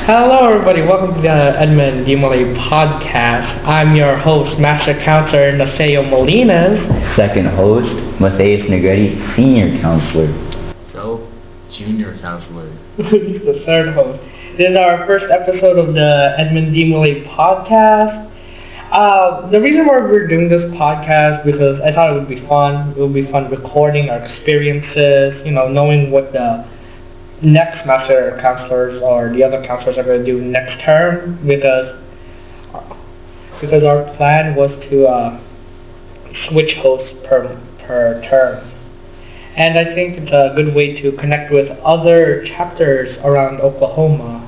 Hello, everybody. Welcome to the Edmond DeMolay podcast. I'm your host, Master Counselor Naseo Molinas. Second host, Matthias Negretti, Senior Counselor. So, Junior Counselor. He's the third host. This is our first episode of the Edmond DeMolay podcast. The reason why we're doing this podcast because I thought it would be fun. It would be fun recording our experiences, knowing what the next master counselors or the other counselors are going to do next term because our plan was to switch hosts per term. And I think it's a good way to connect with other chapters around Oklahoma.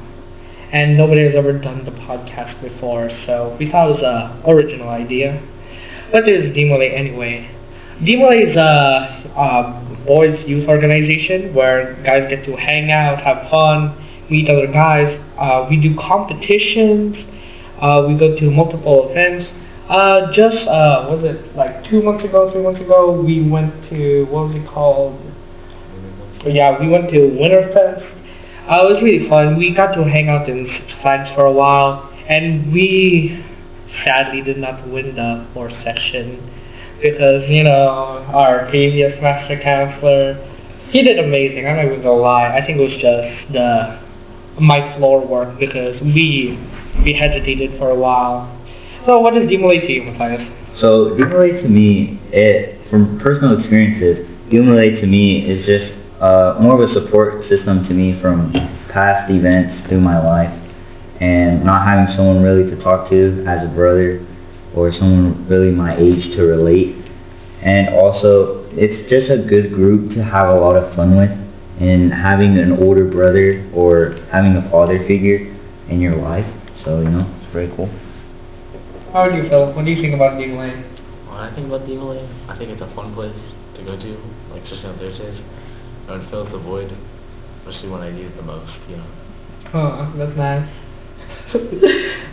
And nobody has ever done the podcast before, so we thought it was an original idea. What is DeMolay anyway? DeMolay is a boys youth organization where guys get to hang out, have fun, meet other guys. We do competitions. We go to multiple events. Was it like 3 months ago, we went to, what was it called? Yeah, we went to Winterfest. It was really fun. We got to hang out in Six Flags for a while, and we sadly did not win the fourth section because, our previous master counselor, he did amazing. I'm not even gonna lie. I think it was just my floor work because we hesitated for a while. So what is DeMolay to you, Matthias? So DeMolay to me, from personal experiences, DeMolay to me is just more of a support system to me from past events through my life, and not having someone really to talk to as a brother or someone really my age to relate. And also, it's just a good group to have a lot of fun with, and having an older brother or having a father figure in your life. So, it's very cool. How do you feel? What do you think about DeMolay? When I think about DeMolay, I think it's a fun place to go to, like especially on Thursdays. It would fill the void, especially when I need it the most, Oh, that's nice.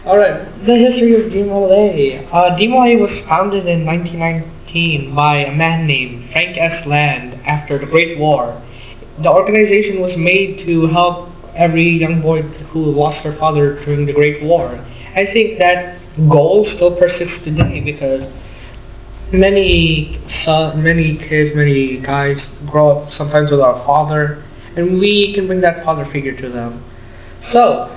Alright, the history of DeMolay. DeMolay was founded in 1919 by a man named Frank S. Land after the Great War. The organization was made to help every young boy who lost their father during the Great War. I think that goal still persists today because many kids, many guys grow up sometimes without a father, and we can bring that father figure to them. So,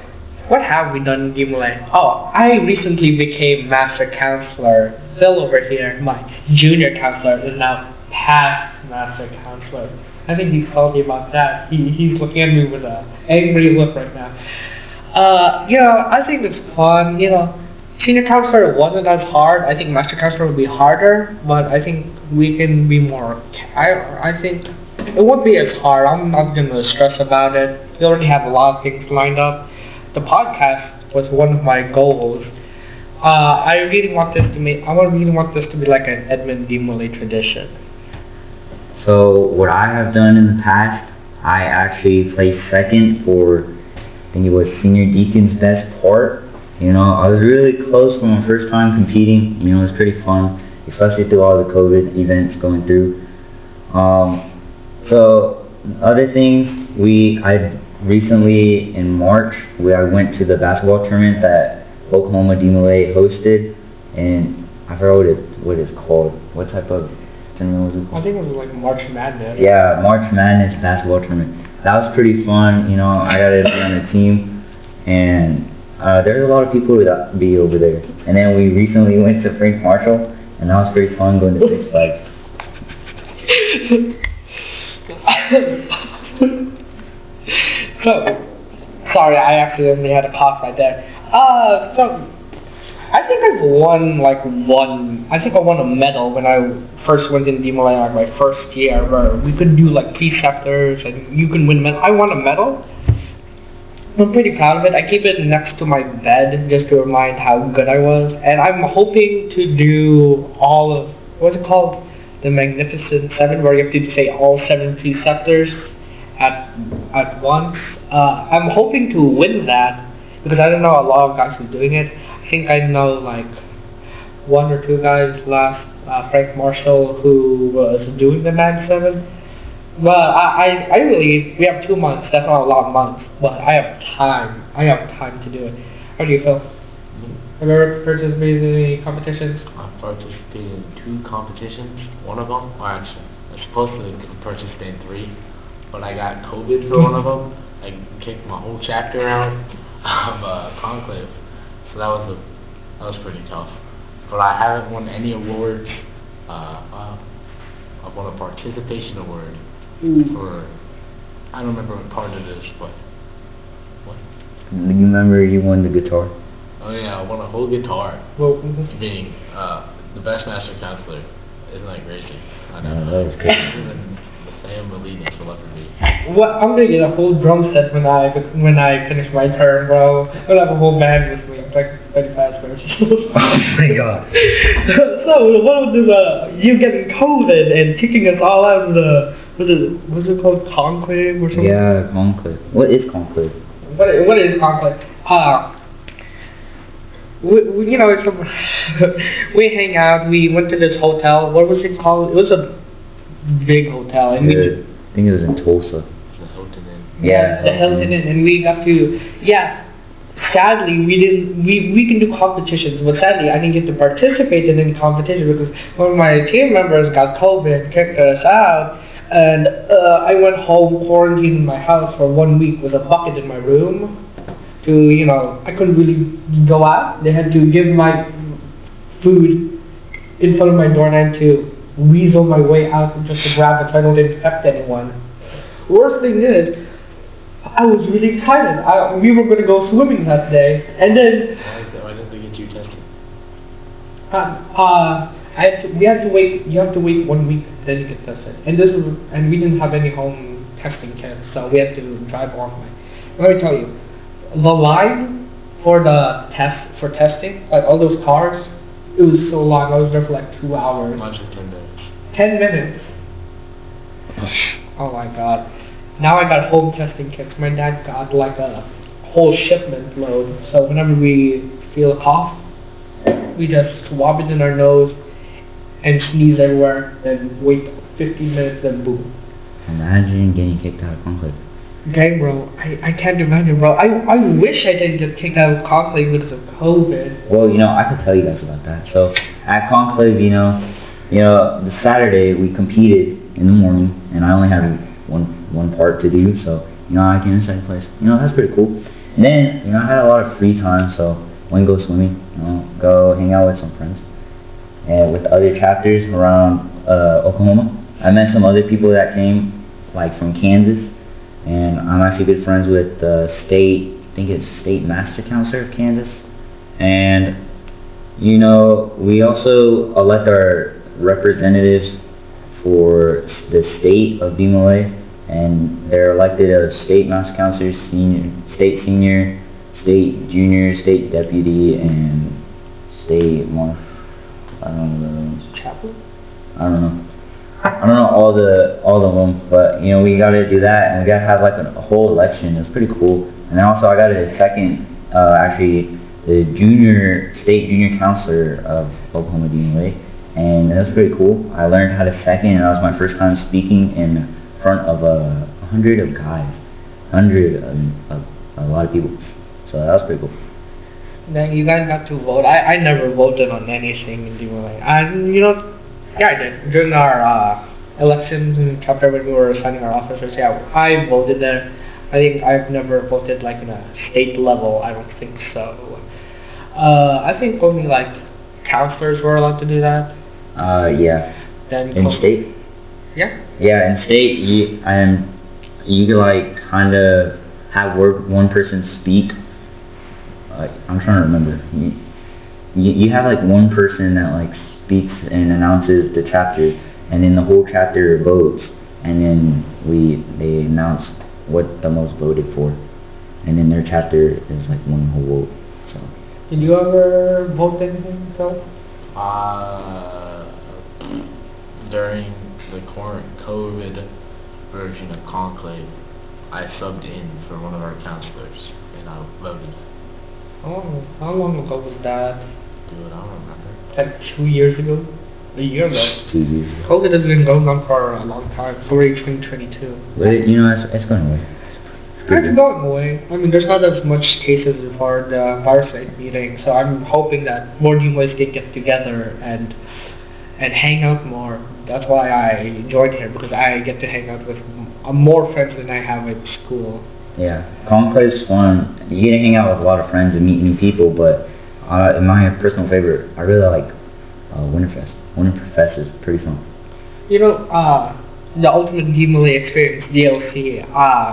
what have we done in DeMolay? Oh, I recently became master counselor. Phil over here, my junior counselor, is now past master counselor. I think he's salty about that. He's looking at me with an angry look right now. I think it's fun, Senior counselor wasn't as hard. I think master counselor would be harder, but I think we can be more. I think it won't be as hard. I'm not gonna stress about it. We already have a lot of things lined up. The podcast was one of my goals. I really want this to be like an Edmond DeMolay tradition. So what I have done in the past, I actually placed second for, I think it was Senior Deacon's best part. I was really close for my first time competing. It was pretty fun, especially through all the COVID events going through. So other things, I recently in March I went to the basketball tournament that Oklahoma DeMolay hosted, and I forgot what it's called. What type of tournament was it called? I think it was like March Madness. Yeah, March Madness basketball tournament. That was pretty fun. I got to be on the team, and there's a lot of people that be over there. And then we recently went to Frank Marshall, and that was pretty fun going to Six Flags. So, sorry, I accidentally had a cough right there. I think I won a medal when I first went in DeMolay like my first year, where we could do like preceptors and you can win medal. I won a medal. I'm pretty proud of it. I keep it next to my bed just to remind how good I was. And I'm hoping to do all of, what's it called? The Magnificent Seven, where you have to say all 7 preceptors at once. I'm hoping to win that because I don't know a lot of guys who's doing it. I think I know like 1 or 2 guys left. Frank Marshall, who was doing the Mag 7. Well, I really, we have 2 months. That's not a lot of months, but I have time. I have time to do it. How do you feel? Have you ever participated in any competitions? I participated in 2 competitions. One of them, or actually, I was supposed to participate in 3, but I got COVID for one of them. I kicked my whole chapter out of conclave, so that was pretty tough. But I haven't won any awards. I won a participation award for, I don't remember what part it is, but what? You remember you won the guitar? Oh yeah, I won a whole guitar. Well, Being the best master counselor. Isn't that crazy? I know. Yeah, that was good. Even the family leading celebrity. what, I'm gonna get a whole drum set when I finish my term, bro. I'm gonna have a whole band with me. It's like 35 verses. Oh my god. So what was this? You getting COVID and kicking us all out of the what's it called, conclave or something? Yeah, conclave. What is conclave? What is conclave? You know, it's we hang out. We went to this hotel. What was it called? It was a big hotel, and I think it was in Tulsa. The Hilton Inn. Yeah, the Hilton Inn, and we got to, yeah. Sadly, we didn't. We can do competitions, but sadly, I didn't get to participate in any competition because one of my team members got COVID, kicked us out, and I went home, quarantined in my house for 1 week with a bucket in my room. I couldn't really go out. They had to give my food in front of my door, and I had to weasel my way out just to grab it so I don't infect anyone. Worst thing is, I was really excited. We were going to go swimming that day, and then Why didn't they get you tested? we had to wait. You have to wait 1 week then you get tested, and we didn't have any home testing kits, so we had to drive a long way. Let me tell you, the line for testing, like all those cars, it was so long. I was there for like 2 hours. Much of 10 minutes. 10 minutes. Oh my god. Now I got home testing kits. My dad got like a whole shipment load. So whenever we feel a cough, we just swab it in our nose and sneeze everywhere, then wait 15 minutes, then boom. Imagine getting kicked out of conclave. Okay, bro. I can't imagine, bro. I wish I didn't get kicked out of conclave because of COVID. Well, I could tell you guys about that. So at conclave, the Saturday we competed in the morning, and I only had one part to do. So I came in second place. That's pretty cool. And then I had a lot of free time, so went to go swimming. Go hang out with some friends and with other chapters around Oklahoma. I met some other people that came like from Kansas. And I'm actually good friends with the state master counselor of Kansas. And, we also elect our representatives for the state of DeMolay. And they're elected as state master counselors, state senior, state junior, state deputy, and state I don't know. Chaplain? I don't know all of them, but we gotta do that, and we gotta have like a whole election. It's pretty cool. And then also I got a second, actually the state junior counselor of Oklahoma DeMolay, and that was pretty cool. I learned how to second, and that was my first time speaking in front of 100 of guys, a lot of people. So that was pretty cool. Then you guys got to vote. I never voted on anything in DeMolay. Yeah, I did. During our elections in chapter when we were assigning our officers, yeah, I voted there. I think I've never voted like in a state level. I don't think so. I think only like counselors were allowed to do that. Yeah. Then in state? Yeah. Yeah, in state, you could like kind of have one person speak. I'm trying to remember. You have like one person that like speaks and announces the chapter, and then the whole chapter votes, and then they announce what the most voted for, and then their chapter is like one whole vote. So. Did you ever vote anything, so? During the current COVID version of conclave, I subbed in for one of our counselors, and I voted. Oh, how long ago was that? Dude, I don't remember. Like 2 years ago? A year ago. 2 years ago. COVID has been going on for a long time. February 2022. But it's going away. It's going away. I mean, there's not as much cases for the virus rate meeting, so I'm hoping that more DeMolays can get together and hang out more. That's why I joined here, because I get to hang out with more friends than I have at school. Yeah, Conclave is fun. You get to hang out with a lot of friends and meet new people, but in my personal favorite, I really like Winterfest. Winterfest is pretty fun. You know, the ultimate DeMolay experience, DLC.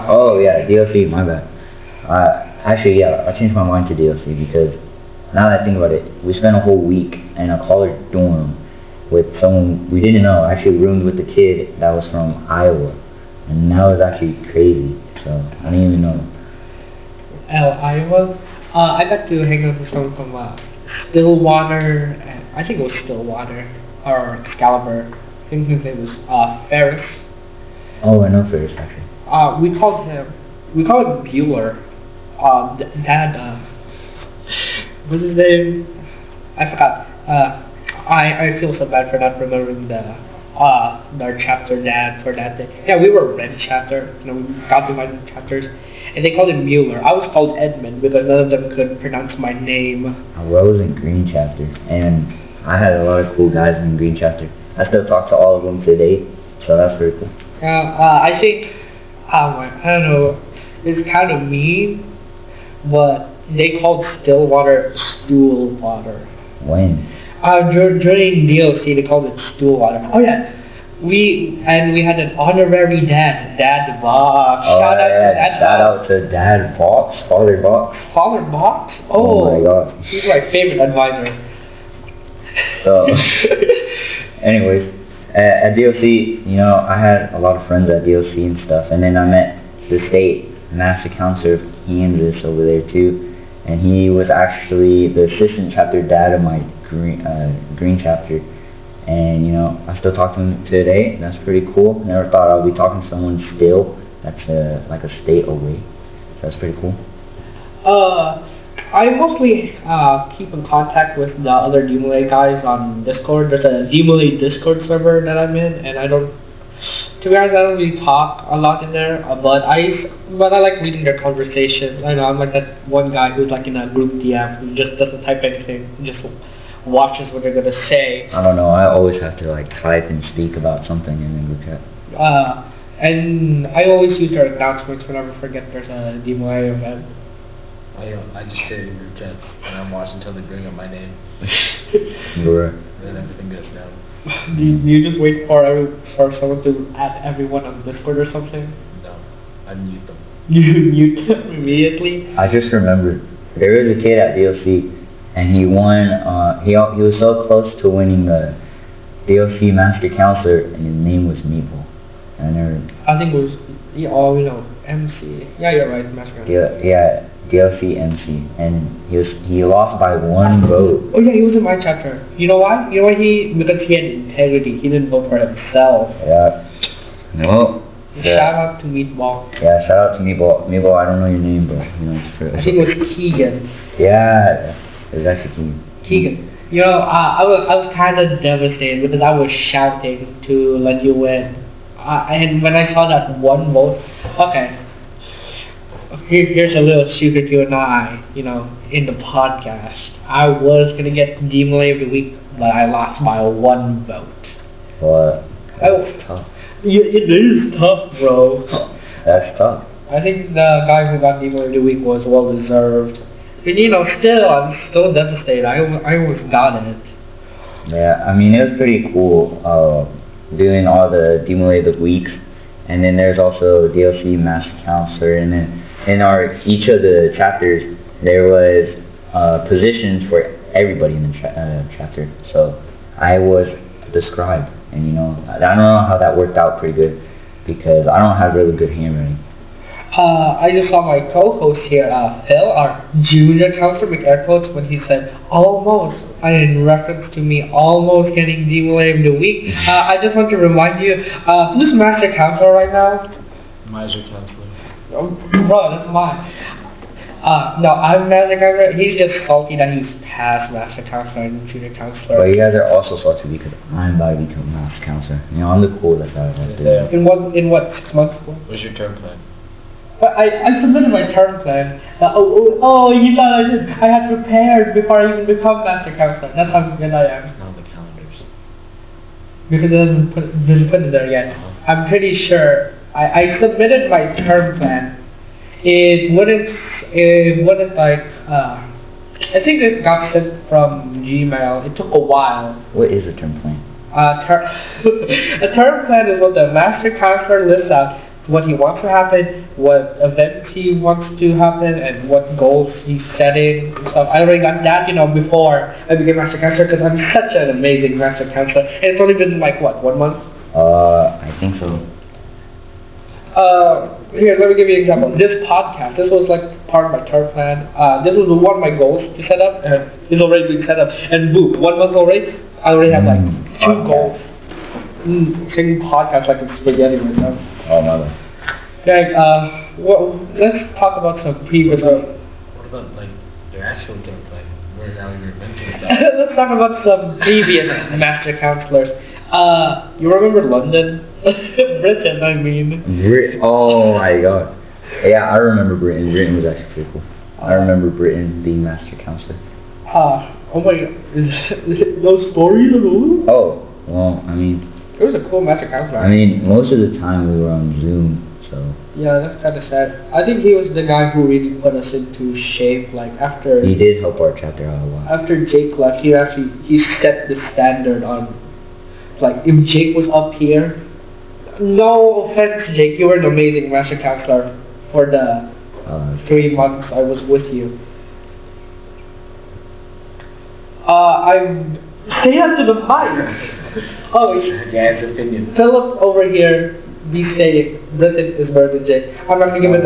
Oh yeah, DLC, my bad. Actually, yeah, I changed my mind to DLC because now that I think about it, we spent a whole week in a college dorm with someone we didn't know. I actually roomed with a kid that was from Iowa, and that was actually crazy. So I didn't even know. Iowa. I got to hang out with someone from Stillwater, and I think it was Stillwater or Excalibur. I think his name was Ferris. Oh, I know Ferris actually. We called him Bueller. What's his name? I forgot. I feel so bad for not remembering our chapter dad for that day. Yeah, we were red chapter. You know, we got to my chapters, and they called him Bueller. I was called Edmond because none of them could pronounce my name. I was in green chapter, and I had a lot of cool guys in green chapter. I still talk to all of them today, so that's pretty cool. I think, I don't know, it's kind of mean, but they called Stillwater stool water. When? During DLC, they called it stool water. Oh yeah, we had an honorary Dad Box. Oh shout out to Dad Box, Father Box. Father Box? Oh my god. He's my favorite advisor. So, anyways, at DLC, you know, I had a lot of friends at DLC and stuff, and then I met the state master counselor, Kansas, over there too, and he was actually the assistant chapter dad of my green chapter, and you know, I still talk to him today. That's pretty cool. Never thought I'd be talking to someone still that's like a state away. So that's pretty cool. I mostly keep in contact with the other DeMolay guys on Discord. There's a DeMolay Discord server that I'm in, and to be honest, I don't really talk a lot in there, but I like reading their conversations. I know I'm like that one guy who's like in a group DM who just doesn't type anything, just watches what they're gonna say. I don't know, I always have to like type and speak about something in the group chat. And I always use their announcements whenever I forget there's a DeMolay event. I just stay in group chats and I'm watching until they bring up my name. Right. And then everything goes down. Do you just wait for someone to add everyone on Discord or something? No, I mute them. You mute them immediately? I just remembered, there was a kid at DLC, and he won, he was so close to winning the DLC Master Counselor, and his name was Meeple. I think it was, MC. Yeah, you're right, Master Counselor. Yeah, DLC MC, and he lost by 1 vote. Oh yeah, he was in my chapter. You know why? Because he had integrity. He didn't vote for himself. Yeah. No. Shout out to Meatball. Yeah, shout out to Meatball. Meatball, I don't know your name, but you know. I think it was Keegan. Yeah, it was actually Keegan. Keegan. You know, I was kind of devastated because I was shouting to let you win. And when I saw that 1 vote, okay. Here's a little secret you and I, in the podcast. I was going to get DeMolay of the week, but I lost by 1 vote. What? That's tough. It is tough, bro. That's tough. I think the guy who got DeMolay of the week was well deserved. And still, I'm still devastated. I almost got it. Yeah, I mean, it was pretty cool doing all the DeMolay of the weeks. And then there's also DLC Master Counselor, and then in each of the chapters, there was positions for everybody in the chapter. So I was the scribe, and I don't know how that worked out pretty good because I don't have really good handwriting. I just saw my co-host here, Phil, our junior counselor, with air quotes, when he said almost, in reference to me almost getting DeMolay of the week. I just want to remind you, who's Master Counselor right now? Master Counselor. Bro, that's mine. No, I'm Master Counselor. He's just salty that he's past master counselor and junior counselor. But you guys are also salty because I'm about to become master counselor. You know, I'm the coolest out of us. Yeah. In what 6 months? What's your term plan? But I submitted my term plan. You thought I had prepared before I even become master counselor. That's how good I am. Not the calendars. Because it hasn't been put there yet. I'm pretty sure I submitted my term plan. It wouldn't like, I think it got sent from Gmail. It took a while. What is a term plan? A term plan is what the master counselor lists out, what he wants to happen, what events he wants to happen, and what goals he's setting and stuff. I already got that, before I became master counselor, because I'm such an amazing master counselor. And it's only been like, what, 1 month? I think so. Here, let me give you an example. This podcast, this was like part of my term plan. This was one of my goals to set up, and it's already been set up. And boom, 1 month already, I already have like 2 goals. Taking podcasts like it's spaghetti right now. Oh, my bad. Okay, let's talk about some previous. What about like your actual term plan? Where now you're mentioning stuff. Let's talk about some previous master counselors. You remember London? Britain, I mean. Oh my god. Yeah, I remember Britain. Britain was actually pretty cool. I remember Britain being master counselor. Oh my god. No stories at all? Oh, well, I mean. It was a cool master counselor. I mean, most of the time we were on Zoom, so. Yeah, that's kind of sad. I think he was the guy who really put us into shape. Like after. He did help our chapter out a lot. After Jake left, he set the standard on. Like if Jake was up here. No offense, Jake. You were an amazing master counselor for the 3 months I was with you. Stay up to the mic. Yeah, it's opinion. Philip over here, be saying Britain is better than Jake. I'm not gonna give it.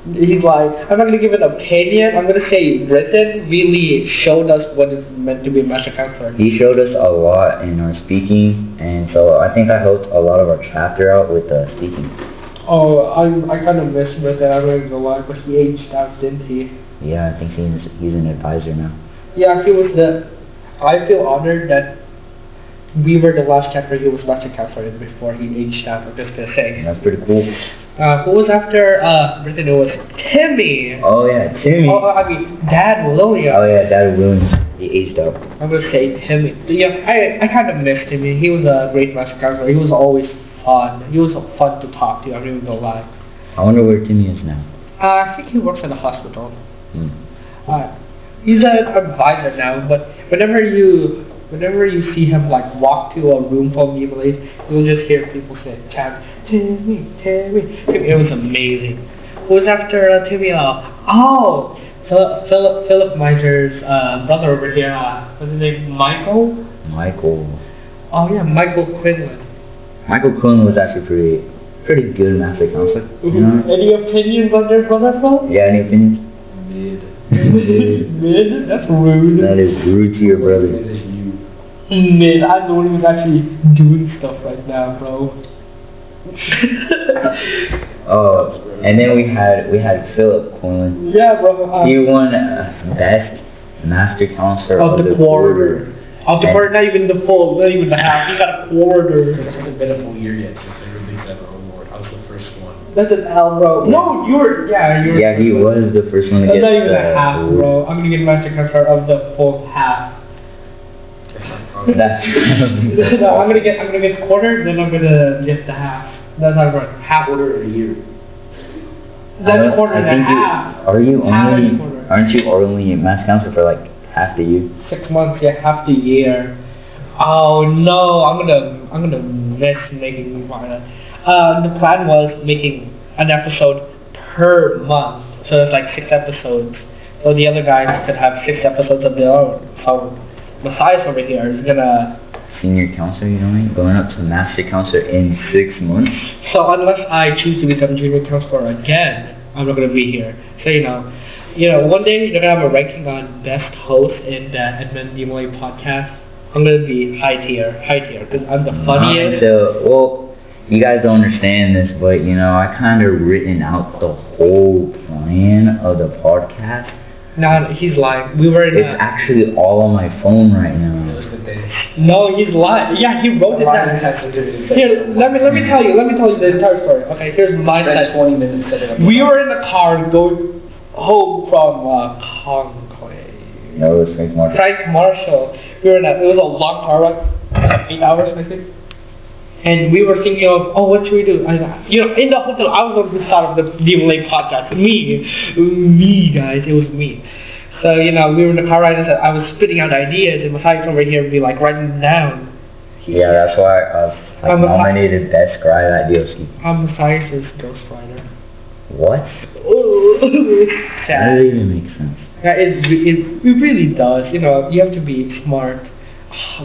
He's like, I'm not gonna give an opinion. I'm gonna say Britain really showed us what it's meant to be a master counselor. He showed us a lot in our speaking, and so I think I helped a lot of our chapter out with speaking. Oh, I kind of miss Britain. I'm not gonna lie, but he aged out, didn't he? Yeah, I think he's an advisor now. Yeah, he was I feel honored that we were the last chapter he was master counselor in before he aged out. I'm just gonna say. That's pretty cool. Who was after Britain? It was Timmy. Oh yeah, Timmy. Dad Williams. Oh yeah, Dad Williams. He aged up. I'm gonna say Timmy. Yeah, I kind of missed Timmy. He was a great master counselor. He was always fun. He was fun to talk to. I'm not even gonna lie. I wonder where Timmy is now. I think he works at a hospital. He's an advisor now, but whenever you see him like walk to a room full of people, you'll just hear people say, Timmy. It was amazing. Who was after Timmy? Philip Miser's brother over here. What's his name? Michael? Oh yeah, Michael Quinlan. Michael Quinlan was actually pretty good master counselor. You know? Any opinions on their brother, Phil? Yeah, any opinions? Mid? That's rude. That is rude to your brother. Mid, I know he was actually doing stuff right now, bro. And then we had Philip Quinlan. Yeah, bro. He won best master counselor of the quarter. Of the quarter, not even the full, not even the half. He got a quarter. It hasn't been a full year yet since they released that award. I was the first one. That's an L, bro. No, you were. Yeah, he was the first one to get. That's not even a half, bro. I'm gonna get master counselor of the full half. No, I'm gonna get quarter, then I'm gonna get the half. That's not right. Half quarter a year. That's a quarter and a half. Aren't you only master counselor for like half the year? 6 months, yeah, half the year. Oh no, I'm gonna miss making Vina. The plan was making an episode per month, so it's like 6 episodes. So the other guys could have 6 episodes of their own. So Matthias over here is gonna senior counselor, you know what I mean? Going up to master counselor in 6 months. So unless I choose to become junior counselor again, I'm not gonna be here. So one day you're gonna have a ranking on best host in the Edmond DeMolay podcast. I'm gonna be high tier, because I'm the funniest. Well, you guys don't understand this, but I kind of written out the whole plan of the podcast No, he's lying. We were in It's actually all on my phone right now. No, he's lying. Yeah, he wrote it down. Here, let me tell you the entire story. Okay, here's my side. 20 minutes setting up. We were in the car going home from Conklin. No, it was Frank Marshall. Frank Marshall. We were in it was a long car ride, 8 hours I think. And we were thinking of, oh, what should we do? In the hotel, I was the one who thought of the DeMolay podcast. Me, guys, it was me. So, we were in the car ride and I was spitting out ideas, and Masai's over here would be like writing them down. Yeah, that's why I was nominated best scribe at DOC. I'm Masai's ghostwriter. What? That doesn't even make sense. Yeah, it really does. You have to be smart.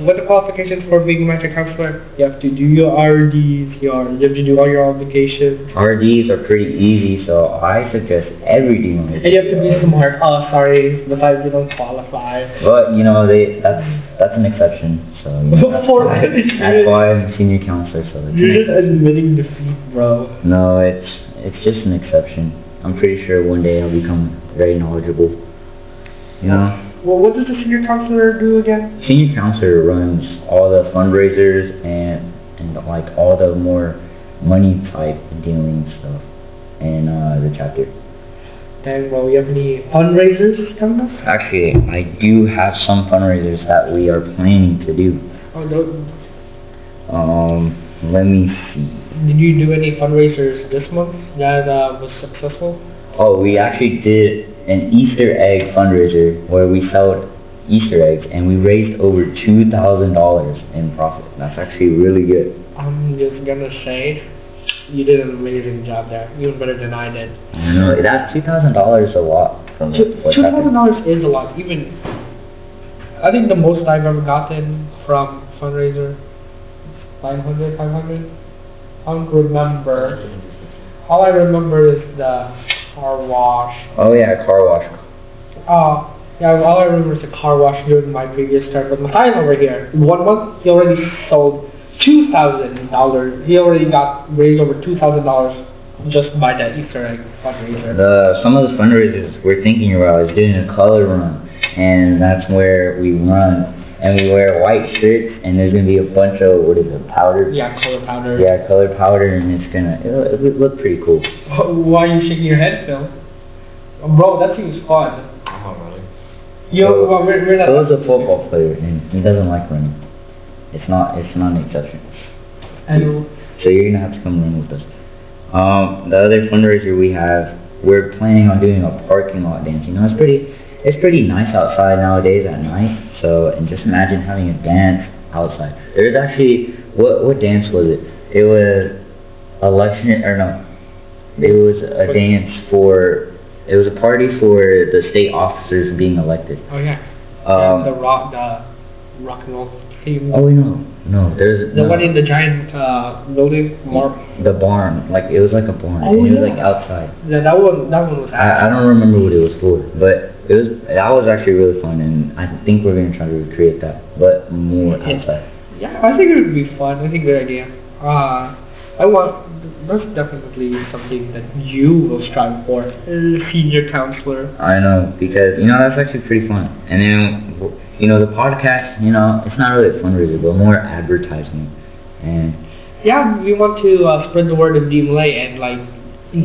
What the qualifications for being a master counselor? You have to do your RDs, you have to do all your obligations. RDs are pretty easy, so I suggest every DeMolay. And you have to be smart. Oh, sorry, besides you don't qualify. But that's an exception. So that's why I'm a senior counselor. So you're just admitting defeat, bro. No, it's just an exception. I'm pretty sure one day I'll become very knowledgeable. Well, what does the senior counselor do again? Senior counselor runs all the fundraisers and like all the more money type dealing stuff and the chapter. Dang, bro, you have any fundraisers coming up? Actually, I do have some fundraisers that we are planning to do. Oh, no. Let me see. Did you do any fundraisers this month that was successful? Oh, we actually did an Easter egg fundraiser where we sold Easter eggs and we raised over $2,000 in profit. That's actually really good. I'm just gonna say, you did an amazing job there, even better than I did. I know, that's $2,000 a lot from what happened. $2,000 is a lot. Even, I think the most I've ever gotten from fundraiser, 500. I don't remember. All I remember is the car wash. Oh yeah, car wash. Yeah, all I remember is the car wash during my previous term. But Matthias over here, in 1 month, he already sold $2,000. He already raised over $2,000 just by that Easter egg fundraiser. Some of the fundraisers we're thinking about is doing a color run, and that's where we run and we wear white shirts, and there's gonna be a bunch of powder. Yeah, color powder. Yeah, colored powder, and it'll look pretty cool. Why are you shaking your head, Phil? Bro, that seems fun. Oh, really? We're not. Phil's a football player, and he doesn't like running. It's not an exception. And so you're gonna have to come run with us. The other fundraiser we're planning on doing a parking lot dance. It's pretty nice outside nowadays at night. So, and just imagine having a dance outside. There's actually, what dance was it? It was it was a party for the state officers being elected. Oh yeah. The rock and roll team. Oh no, there's the one in the giant building. The barn, it was like a barn. Oh, and it was outside. Yeah, that one was. I don't remember what it was for, but that was actually really fun, and I think we're gonna try to recreate that, but more outside. Yeah, I think it would be fun. I think good idea. That's definitely something that you will strive for, senior counselor. I know, because that's actually pretty fun. And then the podcast, it's not really a fundraiser, but more advertising. And yeah, we want to spread the word of DeMolay and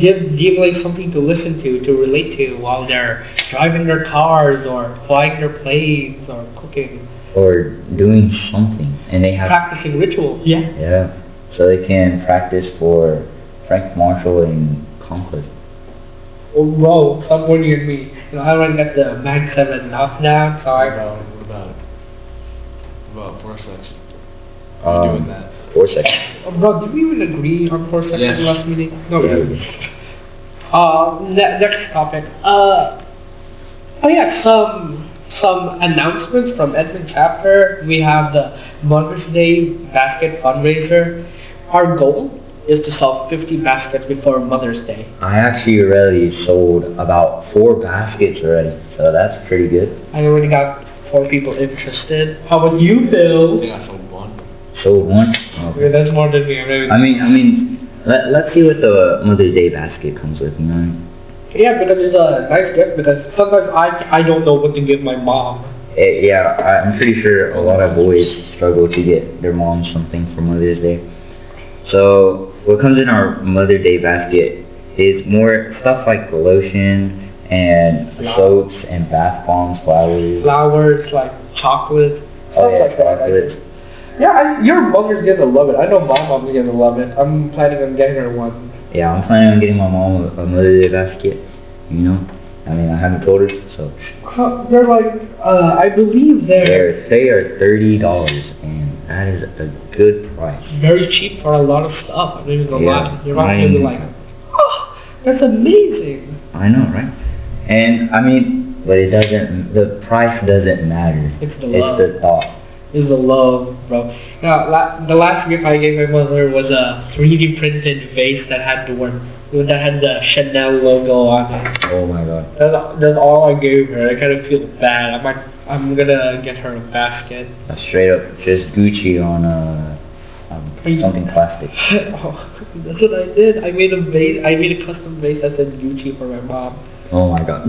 give DeMolay something to listen to relate to while they're driving their cars or flying their planes or cooking or doing something, and they have practicing rituals. Yeah, so they can practice for Frank Marshall and Conquest. Oh, whoa, stop pointing at me. I already got the Mag 7 knockdown, so What about 4 section? Are you doing that? 4 seconds. Bro, did we even agree on 4 seconds Yes. last meeting? No, we Yeah. didn't. Next topic. Some announcements from Edmond chapter. We have the Mother's Day basket fundraiser. Our goal is to sell 50 baskets before Mother's Day. I actually already sold about 4 baskets already, so that's pretty good. I already got 4 people interested. How about you, Phil? I think I sold 1. Sold 1? Okay. Yeah, that's more than me. Maybe. I mean, let's see what the Mother's Day basket comes with, Yeah, because it's a nice gift. Because sometimes I don't know what to give my mom. Yeah, I'm pretty sure a lot of boys struggle to get their moms something for Mother's Day. So what comes in our Mother's Day basket is more stuff like lotion and soaps and bath bombs, flowers. Flowers, like chocolate, Oh stuff yeah, like that. chocolate. Yeah, your mother's gonna love it. I know my mom's gonna love it. I'm planning on getting her one. Yeah, I'm planning on getting my mom a Mother's Day basket. You know, I mean, I haven't told her, so. They're like, I believe They are $30, and that is a good price. very cheap for a lot of stuff. I'm not even gonna Yeah, lie. You're not gonna be like, oh, that's amazing. I know, right? And I mean, but it doesn't. The price doesn't matter. It's the love. It's the thought. It's the love, bro. Now, the last gift I gave my mother was a 3D printed vase that had the Chanel logo on it. Oh my god. That's all I gave her. I kind of feel bad. I'm gonna get her a basket. That's straight up just Gucci on something plastic. Oh, that's what I did. I made a vase. I made a custom vase that said Gucci for my mom. Oh my god.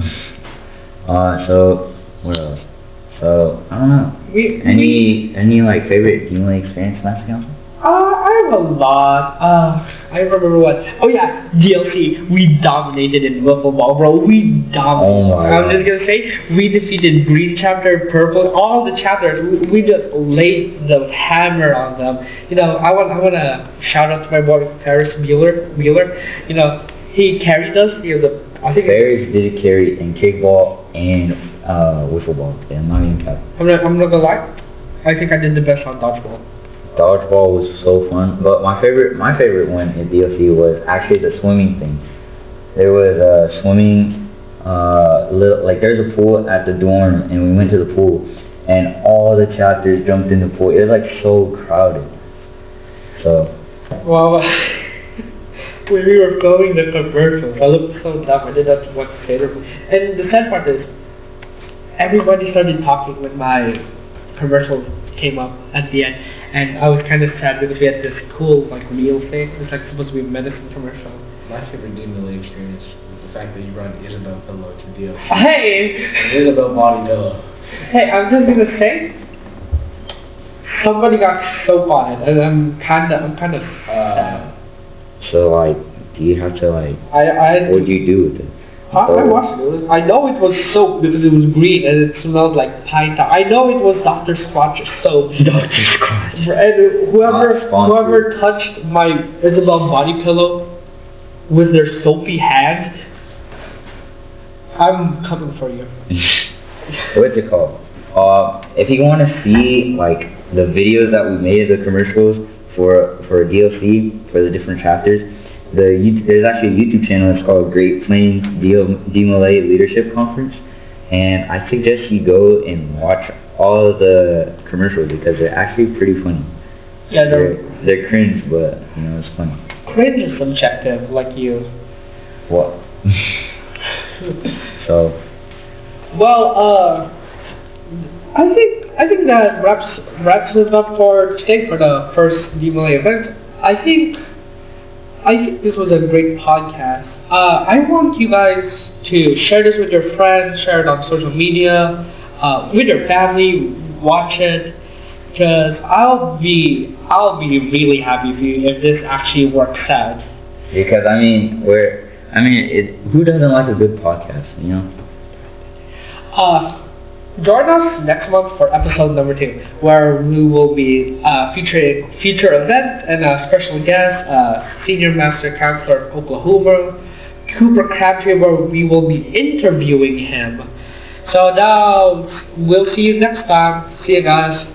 So what else? So I don't know. Any like favorite DeMolay experience last council? I have a lot. I remember what. Oh yeah, DLC. We dominated in wiffle ball, bro. We dominated. Oh my I was God. just gonna say we defeated green chapter, purple, all the chapters. We just laid the hammer on them. You know, I wanna shout out to my boy Paris Mueller. You know, he carried us. He was I think Bears did carry in kickball and wiffle ball. Yeah, I'm not even cap. I'm not gonna lie. I think I did the best on dodgeball. Dodgeball was so fun, but my favorite one in DLC was actually the swimming thing. There was swimming, like there's a pool at the dorm, and we went to the pool, and all the chapters jumped in the pool. It was like so crowded. So. Well, when we were filming the commercials, I looked so dumb. I did not want to say it. And the sad part is, everybody started talking when my commercial came up at the end, and I was kind of sad because we had this cool like meal thing. It's like supposed to be a medicine commercial. My favorite DeMolay experience was the fact that you brought Isabel Pillow to deal. Hey, Isabel body pillow. hey, I'm just gonna say, somebody got soap on it, and I'm kind of sad. So like, do you have to like? What do you do with it? I watched it. I know it was soap because it was green and it smelled like pine tar. I know it was Dr. Squatch's soap. Dr. Squatch. And whoever touched my Isabel body pillow with their soapy hands, I'm coming for you. What's it called? If you want to see like the videos that we made of the commercials for DLC for the different chapters, there's actually a YouTube channel. It's called Great Plains DeMolay Leadership Conference, and I suggest you go and watch all of the commercials because they're actually pretty funny. Yeah, they're cringe, but you know it's funny. Cringe is subjective, like you. What? So. Well, I think that wraps it up for today for the first DeMolay event. I think this was a great podcast. I want you guys to share this with your friends, share it on social media, with your family, watch it, because I'll be really happy if this actually works out. Because who doesn't like a good podcast, you know? Join us next month for episode number 2, where we will be featuring future events and a special guest, Senior Master Counselor of Oklahoma, Cooper Crabtree, where we will be interviewing him. So now, we'll see you next time. See you guys.